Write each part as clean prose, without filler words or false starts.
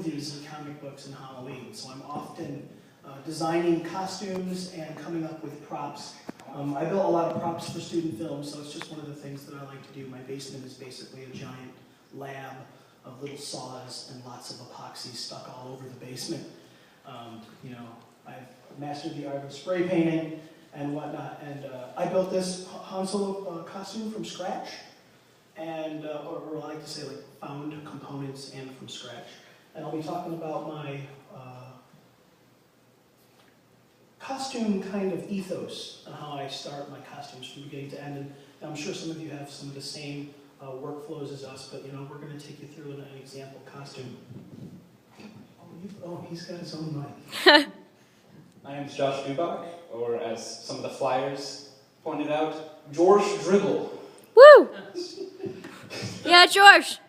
movies and comic books and Halloween, so I'm often designing costumes and coming up with props. I built a lot of props for student films, so it's just one of the things that I like to do. My basement is basically a giant lab of little saws and lots of epoxy stuck all over the basement. You know, I've mastered the art of spray painting and whatnot, and I built this Han Solo costume from scratch, and or I like to say like found components and from scratch. And I'll be talking about my costume kind of ethos and how I start my costumes from beginning to end. And I'm sure some of you have some of the same workflows as us, but you know, we're going to take you through an example costume. Oh, he's got his own mic. My name is Josh Dubock, or as some of the flyers pointed out, George Dribble. Woo! Yeah, George.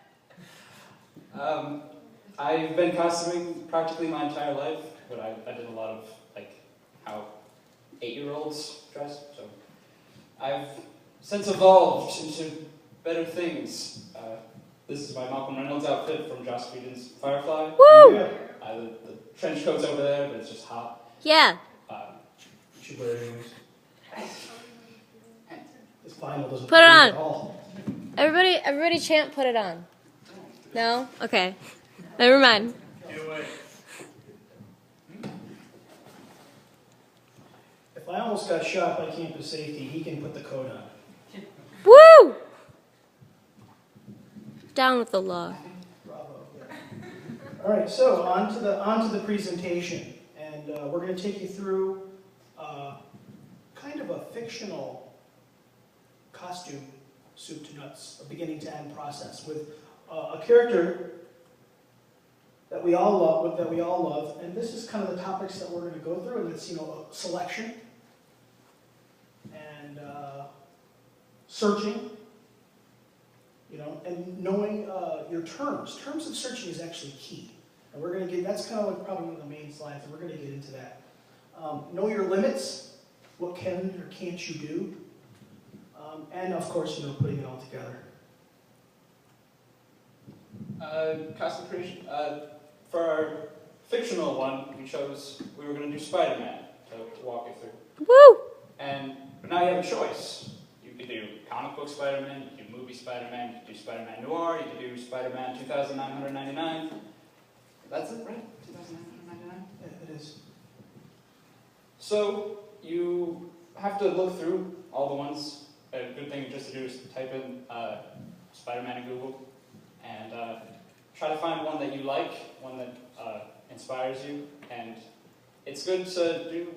I've been costuming practically my entire life, but I did a lot of like how 8-year-olds dress. So I've since evolved into better things. This is my Malcolm Reynolds outfit from Joss Whedon's Firefly. Woo! Yeah. The trench coat's over there, but it's just hot. Yeah. You should wear it anyways. This vinyl doesn't Put it on. at all. Everybody chant, put it on. No? Okay. Never mind. Get away. If I almost got shot by campus safety, he can put the coat on. Woo! Down with the law. Bravo. All right, so on to the presentation, and we're going to take you through kind of a fictional costume, soup to nuts, a beginning to end process with a character that we all love, and this is kind of the topics that we're going to go through, and it's, you know, selection and searching. You know, and knowing your terms. Terms of searching is actually key. And we're going to get, that's kind of like probably one of the main slides, and we're going to get into that. Know your limits. What can or can't you do? And of course, you know, putting it all together. Costume creation. For our fictional one, we were going to do Spider-Man to walk you through. Woo! But now you have a choice. You could do comic book Spider-Man, you could do movie Spider-Man, you could do Spider-Man Noir, you could do Spider-Man 2,999. That's it, right? 2,999? Yeah, it is. So you have to look through all the ones. A good thing just to do is type in Spider-Man in Google and try to find one that you like, one that inspires you. And it's good to do.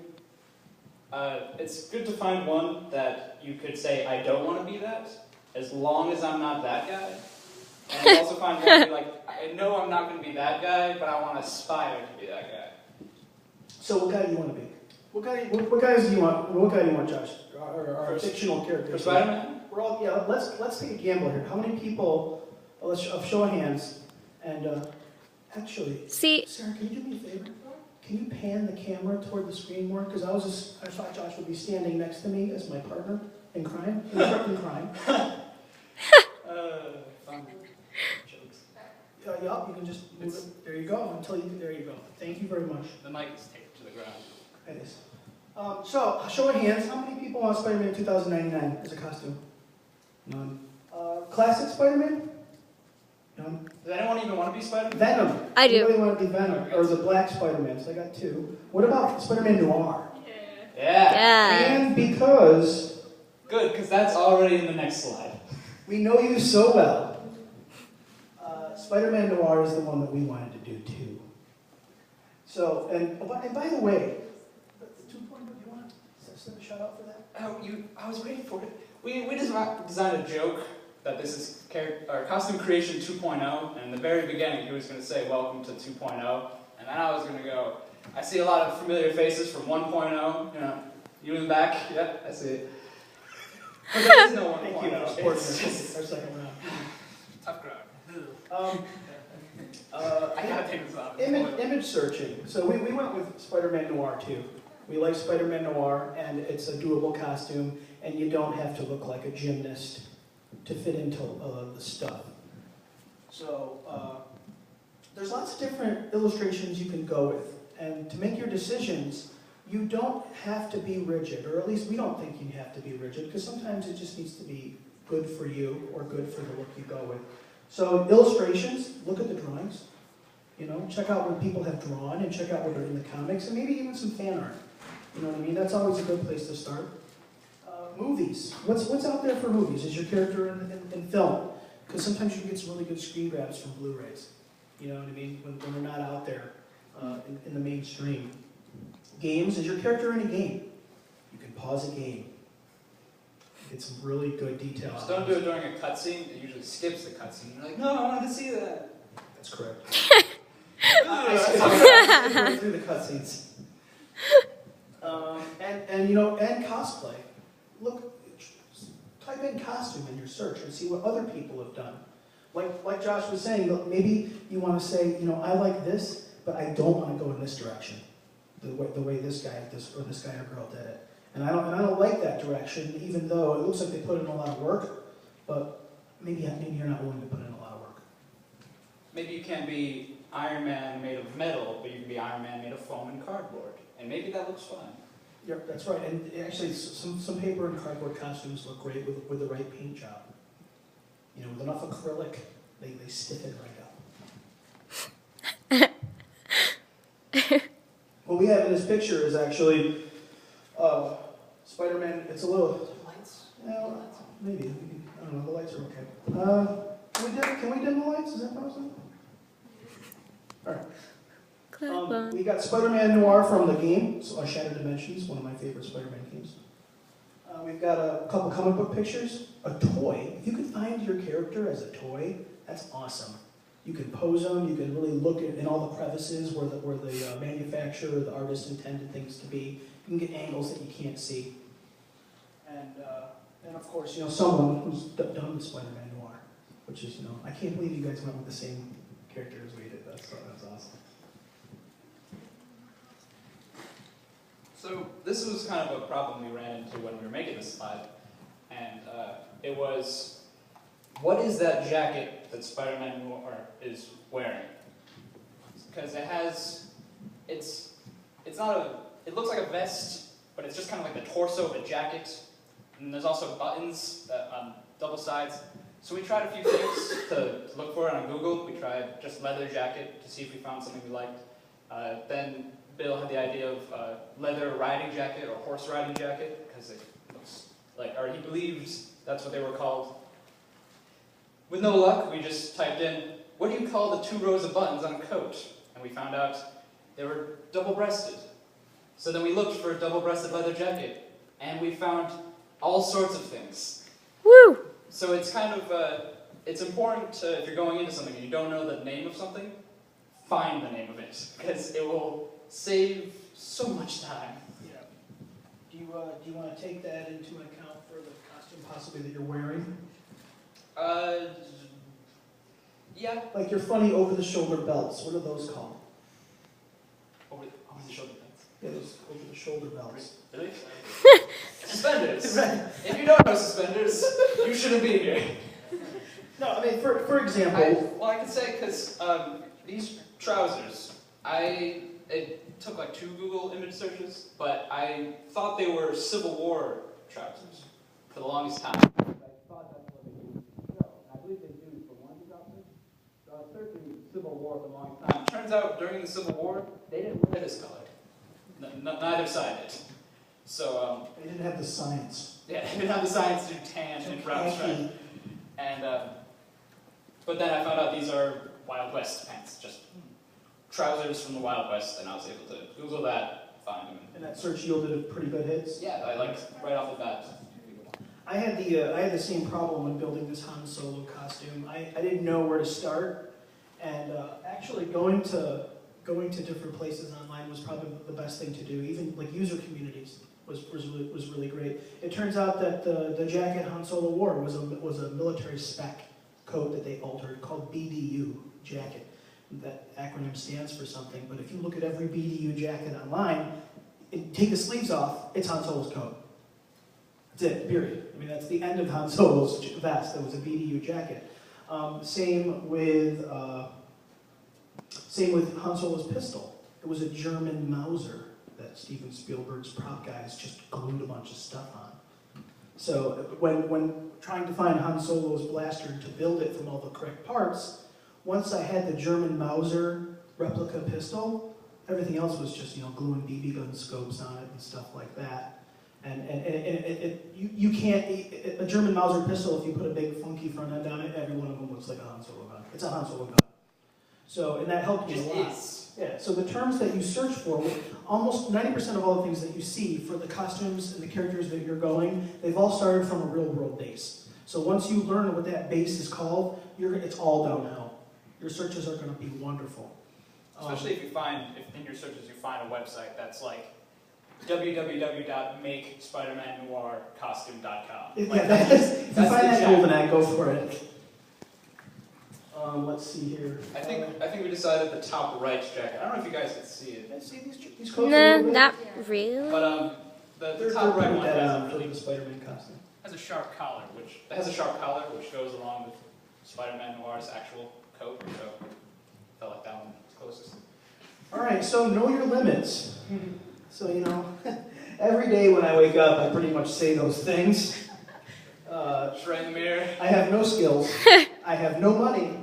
It's good to find one that you could say, I don't want to be that, as long as I'm not that guy. And also find one where you're like, I know I'm not going to be that guy, but I want to aspire to be that guy. So what guy do you want to be? What guys do you want? What guy do you want, Josh? Our fictional character. For Spider-Man? We're all, yeah. Let's take a gamble here. How many people? Let's show of hands. And actually, See, Sarah, can you do me a favor? Can you pan the camera toward the screen more? Because I thought Josh would be standing next to me as my partner in crime. In crime. Fun jokes. Yup, you can just move it. There you go. There you go. Thank you very much. The mic is taped to the ground. It is. So, show of hands. How many people want Spider-Man 2099 as a costume? None. Classic Spider-Man? None. Does anyone even want to be Spider-Man? Venom. I do. Anybody want to be Venom? Or the Black Spider-Man? So I got 2. What about Spider-Man Noir? Yeah. yeah. And because Good, because that's already in the next slide. we know you so well, Spider-Man Noir is the one that we wanted to do too. So, and by the way, the 2.0, do you want to send a shout out for that? I was waiting for it. We designed a joke that this is costume creation 2.0, and in the very beginning he was going to say welcome to 2.0, and then I was going to go, I see a lot of familiar faces from 1.0, you know, you in the back, yep, I see it. But there is no 1.0. Thank you for supporting us our second round. Tough crowd. I gotta take this off. Image searching. So we went with Spider-Man Noir too. We like Spider-Man Noir, and it's a doable costume, and you don't have to look like a gymnast to fit into the stuff. So there's lots of different illustrations you can go with. And to make your decisions, you don't have to be rigid, or at least we don't think you have to be rigid, because sometimes it just needs to be good for you or good for the look you go with. So illustrations, look at the drawings. You know, check out what people have drawn and check out what are in the comics, and maybe even some fan art. You know what I mean? That's always a good place to start. Movies. What's out there for movies? Is your character in film? Because sometimes you can get some really good screen grabs from Blu-rays. You know what I mean? When they're not out there in the mainstream. Games. Is your character in a game? You can pause a game. Get some really good details. Just don't do it during a cutscene. It usually skips the cutscene. You're like, no, I want to see that. That's correct. I skip through the cutscenes. And cosplay. Look, type in costume in your search and see what other people have done. Like Josh was saying, maybe you want to say, you know, I like this, but I don't want to go in this direction. The way this guy or girl did it, and I don't like that direction, even though it looks like they put in a lot of work. But maybe you're not willing to put in a lot of work. Maybe you can't be Iron Man made of metal, but you can be Iron Man made of foam and cardboard, and maybe that looks fun. Yep, that's right. And actually, some paper and cardboard costumes look great with the right paint job. You know, with enough acrylic, they stiffen right up. What we have in this picture is actually Spider-Man. It's a little lights. Well, maybe. I don't know. The lights are okay. Can we dim the lights? Is that possible? All right. We got Spider-Man Noir from the game, Shattered Dimensions, one of my favorite Spider-Man games. We've got a couple comic book pictures, a toy. If you can find your character as a toy, that's awesome. You can pose them, you can really look in all the crevices where the manufacturer, the artist intended things to be. You can get angles that you can't see. And of course, you know, someone who's done Spider-Man Noir, which is, you know, I can't believe you guys went with the same character as we did. That's awesome. So this was kind of a problem we ran into when we were making this slide, and it was, what is that jacket that Spider-Man Noir is wearing? Because it looks like a vest, but it's just kind of like the torso of a jacket, and there's also buttons on double sides. So we tried a few things to look for it on Google. We tried just leather jacket to see if we found something we liked. Then Bill had the idea of leather riding jacket or horse riding jacket, because it looks like, or he believed that's what they were called. With no luck, we just typed in, what do you call the 2 rows of buttons on a coat? And we found out they were double-breasted. So then we looked for a double-breasted leather jacket, and we found all sorts of things. Woo! So it's kind of, it's important to, if you're going into something and you don't know the name of something, find the name of it, because it will save so much time. Yeah. Do you want to take that into account for the costume possibly that you're wearing? Yeah. Like your funny over-the-shoulder belts. What are those called? Over the shoulder pads. Yeah, those over-the-shoulder belts. Really? Suspenders. Right. If you don't know suspenders, you shouldn't be here. No, I mean, for example... I can say, because these trousers, it took like 2 Google image searches, but I thought they were Civil War trousers for the longest time. I thought that's what they used. No, I believe they do for one of these outfits. So I was searching Civil War for the longest time. Turns out during the Civil War, they didn't wear this color. Neither side did. So, they didn't have the science. Yeah, they didn't have the science to do tan and brown stripe. And, but then I found out these are Wild West pants, just trousers from the Wild West, and I was able to Google that, find them. And that search yielded pretty good hits? Yeah, I like right off the bat. I had the same problem when building this Han Solo costume. I didn't know where to start, and actually going to different places online was probably the best thing to do. Even like user communities was really great. It turns out that the jacket Han Solo wore was a military spec coat that they altered called BDU jacket. That acronym stands for something, but if you look at every BDU jacket online, take the sleeves off, it's Han Solo's coat. That's it, period. I mean, that's the end of Han Solo's vest. That was a BDU jacket. Same with Same with Han Solo's pistol. It was a German Mauser that Steven Spielberg's prop guys just glued a bunch of stuff on. So when trying to find Han Solo's blaster to build it from all the correct parts, once I had the German Mauser replica pistol, everything else was just, gluing BB gun scopes on it and stuff like that. And you can't, a German Mauser pistol, if you put a big funky front end on it, every one of them looks like a Han Solo gun. It's a Han Solo gun. So, and that helped me a lot. Yeah, so the terms that you search for, almost 90% of all the things that you see for the costumes and the characters that you're going, they've all started from a real world base. So once you learn what that base is called, it's all downhill. Your searches are going to be wonderful. Especially if in your searches you find a website that's like www.makespidermannoircostume.com. If you find that cool, then I go for it. Let's see here. I think we decided the top right jacket. I don't know if you guys can see it. See these coats Nah, not really. But the top top right one for the Spider-Man costume. has a sharp collar, which goes along with Spider-Man Noir's actual coat. So I felt like that one was closest. All right, so know your limits. So every day when I wake up, I pretty much say those things. Just right in the mirror. I have no skills. I have no money.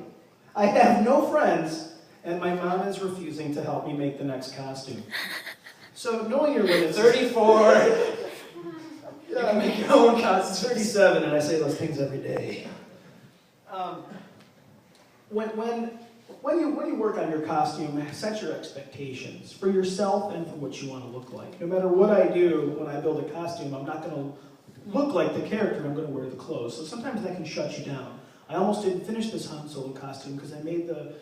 I have no friends, and my mom is refusing to help me make the next costume. So knowing your limits. 34. You can make your own costume. 37, and I say those things every day. When you work on your costume, set your expectations for yourself and for what you want to look like. No matter what I do when I build a costume, I'm not going to look like the character. I'm going to wear the clothes. So sometimes that can shut you down. I almost didn't finish this Han Solo costume because I made the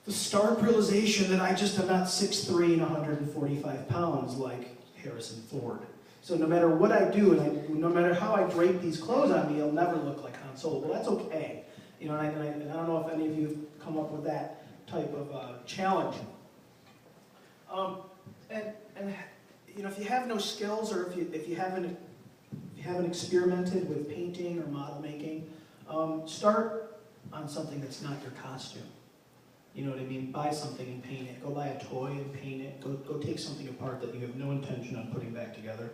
stark realization that I just am not 6'3" and 145 pounds like Harrison Ford. So no matter what I do, and no matter how I drape these clothes on me, I'll never look like Han Solo. Well, that's okay. And I don't know if any of you have come up with that type of challenge. If you have no skills, or if you haven't experimented with painting or model making, start on something that's not your costume. You know what I mean? Buy something and paint it. Go buy a toy and paint it. Go take something apart that you have no intention on putting back together.